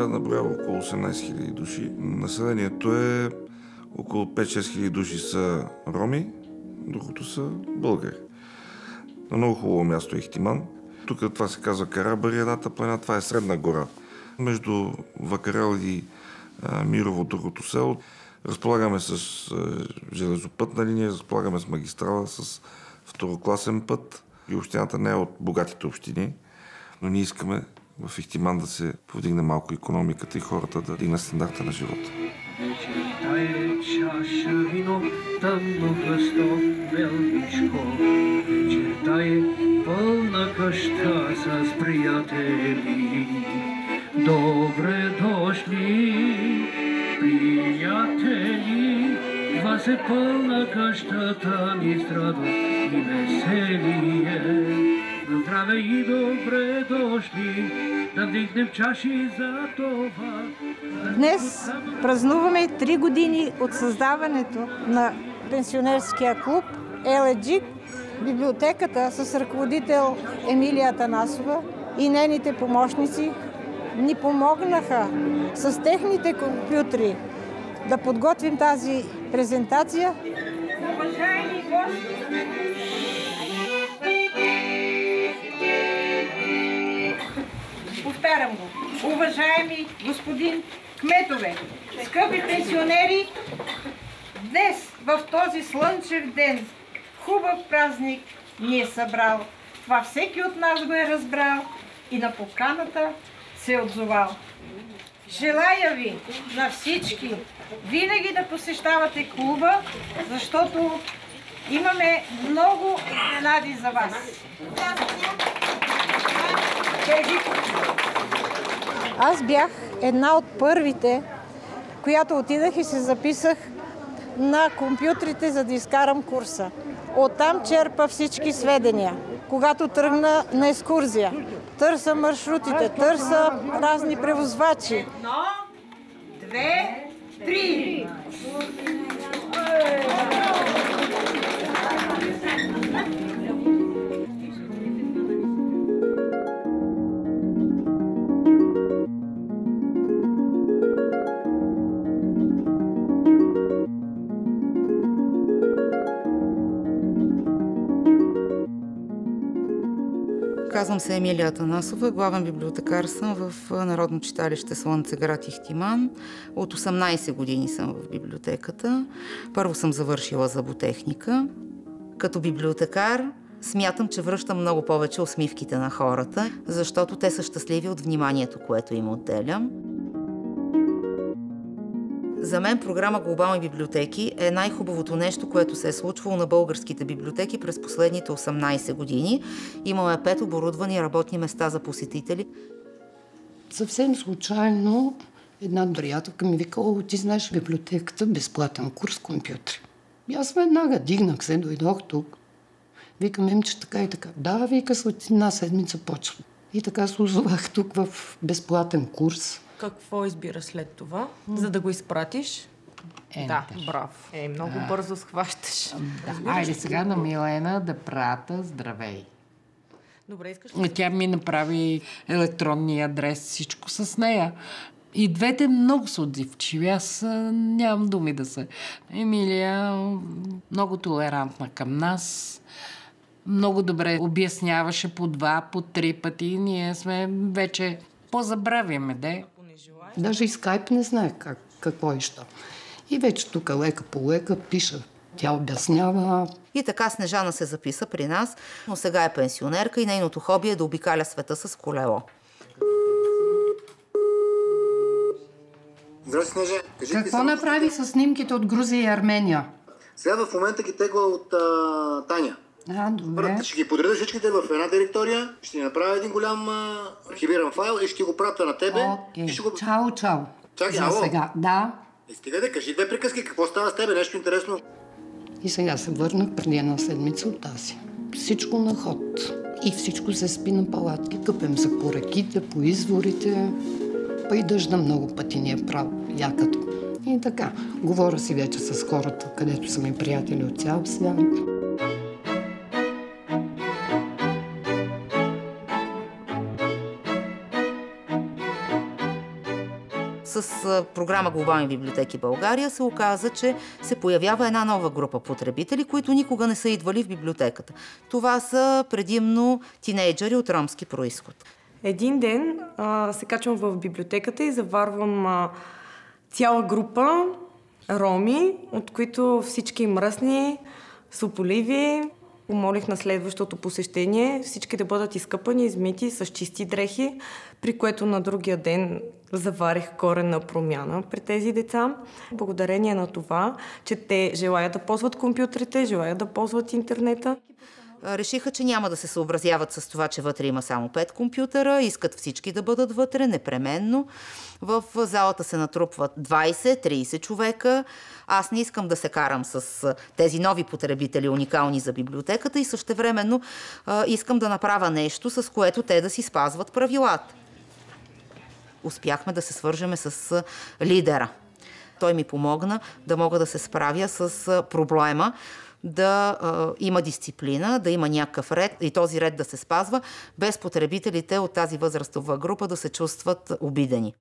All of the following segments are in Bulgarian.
наброява около 18 000 души. Населението е около 5-6 000 души са роми, другото са българи. На много хубаво място е Ихтиман. Тук това се казва Карабари, едната планина, това е средна гора. Между Вакарел и Мирово, другото село. Разполагаме с железопътна линия, разполагаме с магистрала, с второкласен път. И общината не е от богатите общини, но ние искаме в Ихтиман да се повдигне малко икономиката и хората да дигнат стандарта на живота. Тая чаша вино, тъмно кръсто, беличко. Вечерта е пълна къща с приятели. Добре дошли, приятели. Вас е пълна къщата ни с радост и веселие. На здраве и добре дошли, да вдигнем чаши за това. Днес празнуваме 3 години от създаването на пенсионерския клуб Еледжик. Библиотеката с ръководител Емилия Атанасова и нейните помощници ни помогнаха с техните компютри да подготвим тази презентация. Уважаеми гости, повтарям го. Уважаеми господин кметове, скъпи пенсионери, днес в този слънчев ден хубав празник ни е събрал. Това всеки от нас го е разбрал и на поканата се е отзовал. Желая ви на всички винаги да посещавате клуба, защото имаме много изненади за вас. Аз бях една от първите, която отидах и се записах на компютрите, за да изкарам курса. Оттам черпа всички сведения. Когато тръгна на екскурзия, търся маршрутите, търся разни превозвачи. 1, 2, 3. Казвам се Емилия Атанасова, главен библиотекар съм в Народно читалище Слънцеград Ихтиман. От 18 години съм в библиотеката. Първо съм завършила зъботехника. Като библиотекар смятам, че връщам много повече усмивките на хората, защото те са щастливи от вниманието, което им отделям. За мен програма Глобални библиотеки е най-хубавото нещо, което се е случвало на българските библиотеки през последните 18 години. Имаме 5 оборудвани работни места за посетители. Съвсем случайно една приятелка ми вика: ти знаеш в библиотеката безплатен курс компютри. И аз веднага дигнах се, дойдох тук. Викам: че така и така. Да, вика, след една седмица почва. И така се озовах тук в безплатен курс. Какво избира след това, за да го изпратиш? Да, браво. Много бързо схващаш. Да. Айде сега на Милена да прата здравей. Добре, искаш ли? Тя ми направи електронния адрес, всичко с нея. И двете много са отзивчиви. Аз нямам думи да се. Емилия много толерантна към нас. Много добре обясняваше по 2, по 3 пъти. Ние сме вече позабравяме, де. Даже и скайп не знае какво и що. И вече тук лека по лека пиша. Тя обяснява. И така Снежана се записа при нас, но сега е пенсионерка и нейното хоби е да обикаля света с колело. Здрасти, Снеже. Какво направи с снимките от Грузия и Армения? Сега в момента ги тегла от Таня. Добре. Ще ги подреда всичките в една директория, ще ни направя един голям архивиран файл и ще го пратя на тебе. И ще го... Чао. Чакай, за сега, да. Стига да кажи 2 приказки, какво става с тебе, нещо интересно. И сега се върнах преди една седмица от тази. Всичко на ход. И всичко се спи на палатки. Къпем се по реките, по изворите. Па и дъжда много пъти ни е прав якато. И така, говоря си вече с хората, където са ми приятели от цял свят. с програма Глобални библиотеки България се оказа, че се появява една нова група потребители, които никога не са идвали в библиотеката. Това са предимно тинейджъри от ромски происход. Един ден се качвам в библиотеката и заварвам цяла група роми, от които всички мръсни, сополиви. Помолих на следващото посещение всички да бъдат изкъпани, измити с чисти дрехи, при което на другия ден заварих коренна промяна при тези деца. Благодарение на това, че те желаят да ползват компютрите, желаят да ползват интернета. Решиха, че няма да се съобразяват с това, че вътре има само 5 компютъра, искат всички да бъдат вътре непременно. В залата се натрупват 20-30 човека. Аз не искам да се карам с тези нови потребители, уникални за библиотеката, и същевременно искам да направя нещо, с което те да си спазват правилата. Успяхме да се свържеме с лидера. Той ми помогна да мога да се справя с проблема, да има дисциплина, да има някакъв ред и този ред да се спазва, без потребителите от тази възрастова група да се чувстват обидени.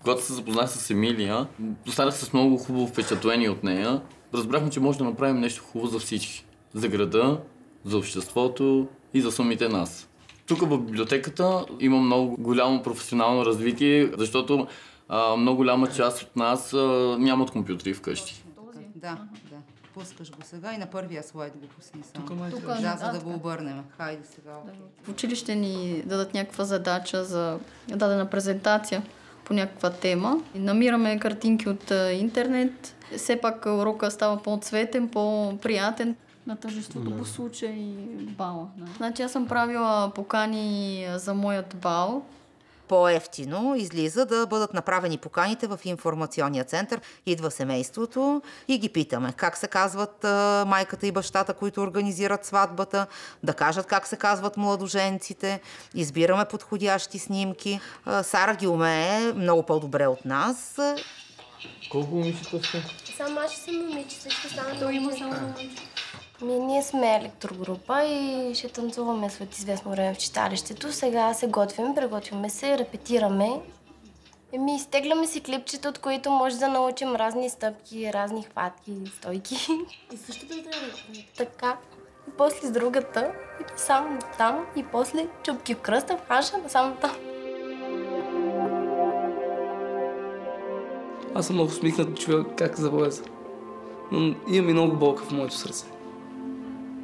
Когато се запознах с Емилия, останах с много хубаво впечатление от нея. Разбрахме, че може да направим нещо хубаво за всички. За града, за обществото и за самите нас. Тук в библиотеката има много голямо професионално развитие, защото много голяма част от нас нямат компютри вкъщи. Да. Пускаш го сега и на първия слайд го пусни само. За да го обърнем. Хайде сега. В училище ни дадат някаква задача за дадена презентация по някаква тема. Намираме картинки от интернет. Все пак урока става по-цветен, по-приятен. На тържеството по случай и бала. Да. Значи аз съм правила покани за моят бал. По-ефтино излиза да бъдат направени поканите в информационния център. Идва семейството и ги питаме как се казват майката и бащата, които организират сватбата, да кажат как се казват младоженците, избираме подходящи снимки. Сара ги умее много по-добре от нас. Колко момичета сте? Само аз ще съм момиче, всичко стана да има само момиче. Ние сме електрогрупа и ще танцуваме след известно време в читалището. Сега се готвим, приготвяме се, репетираме. Изтегляме си клипчета, от които може да научим разни стъпки, разни хватки, стойки. И същото трябва да е. Така. И после с другата, и само там, и после чупки в кръста, в хаша, само там. Аз съм много усмихнат човек, как забавя. Но имам и много болка в моето сърце.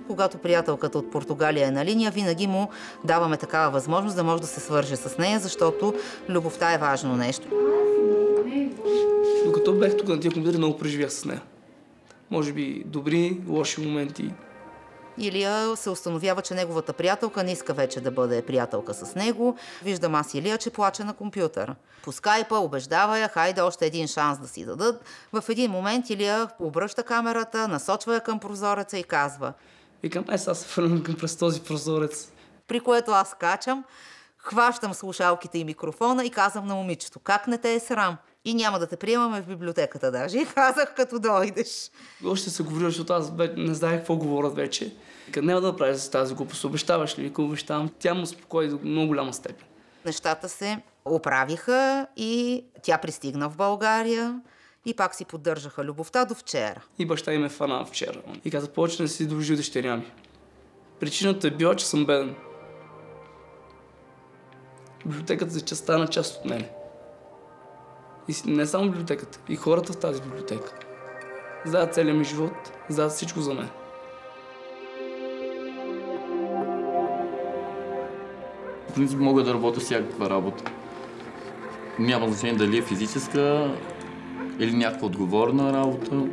Когато приятелката от Португалия е на линия, винаги му даваме такава възможност да може да се свърже с нея, защото любовта е важно нещо. Докато бях тук на тия компютъри, много преживях с нея. Може би добри, лоши моменти. Илия се установява, че неговата приятелка не иска вече да бъде приятелка с него. Виждам аз Илия, че плаче на компютъра. По скайпа убеждава я, хайде още един шанс да си дадат. В един момент Илия обръща камерата, насочва я към прозореца и казва: Викам, сега се фърнем към през този прозорец. При което аз качам, хващам слушалките и микрофона и казвам на момичето: как не те е срам? И няма да те приемаме в библиотеката даже. И казах, като дойдеш. Още се говори, защото аз не знаех какво говорят вече. Къде няма да направиш за тази глупост? Обещаваш ли? Вика, обещавам. Тя му успокои до много голяма степен. Нещата се оправиха и тя пристигна в България. И пак си поддържаха любовта до вчера. И баща им е фана вчера. И каза, повече не си дължи дъщеря ми. Причината е била, че съм беден. Библиотеката за част стана част от мене. И не само библиотеката, и хората в тази библиотека. Знаят целия ми живот, знаят всичко за мен. В принцип мога да работя всякаква работа. Няма значение дали е физическа или някаква отговорна работа.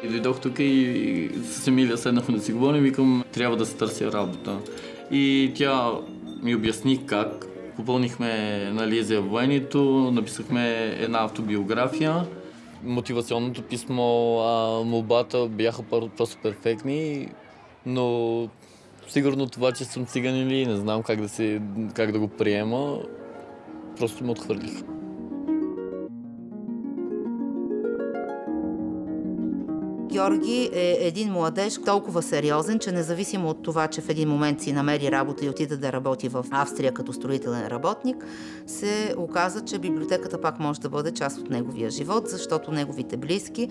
И дойдох тук и с Емилия седнахме да си говорим и викам, трябва да се търся работа. И тя ми обясни как. Попълнихме заявлението, написахме една автобиография. Мотивационното писмо, молбата бяха просто перфектни, но сигурно това, че съм циган или не знам как да го приема, просто ме отхвърлих. Георги е един младеж толкова сериозен, че независимо от това, че в един момент си намери работа и отиде да работи в Австрия като строителен работник, се оказа, че библиотеката пак може да бъде част от неговия живот, защото неговите близки,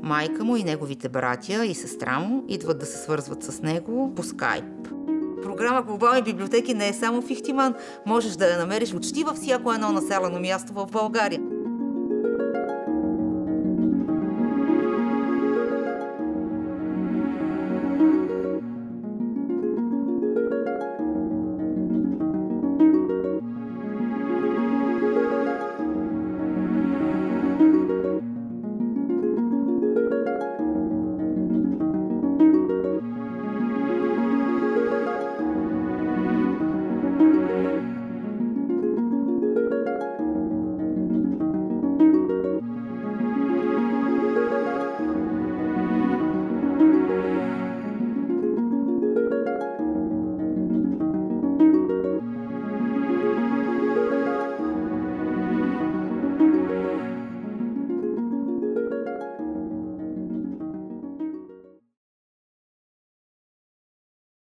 майка му и неговите братя и сестра му идват да се свързват с него по скайп. Програма Глобални библиотеки не е само в Ихтиман. Можеш да я намериш почти във всяко едно населено място в България.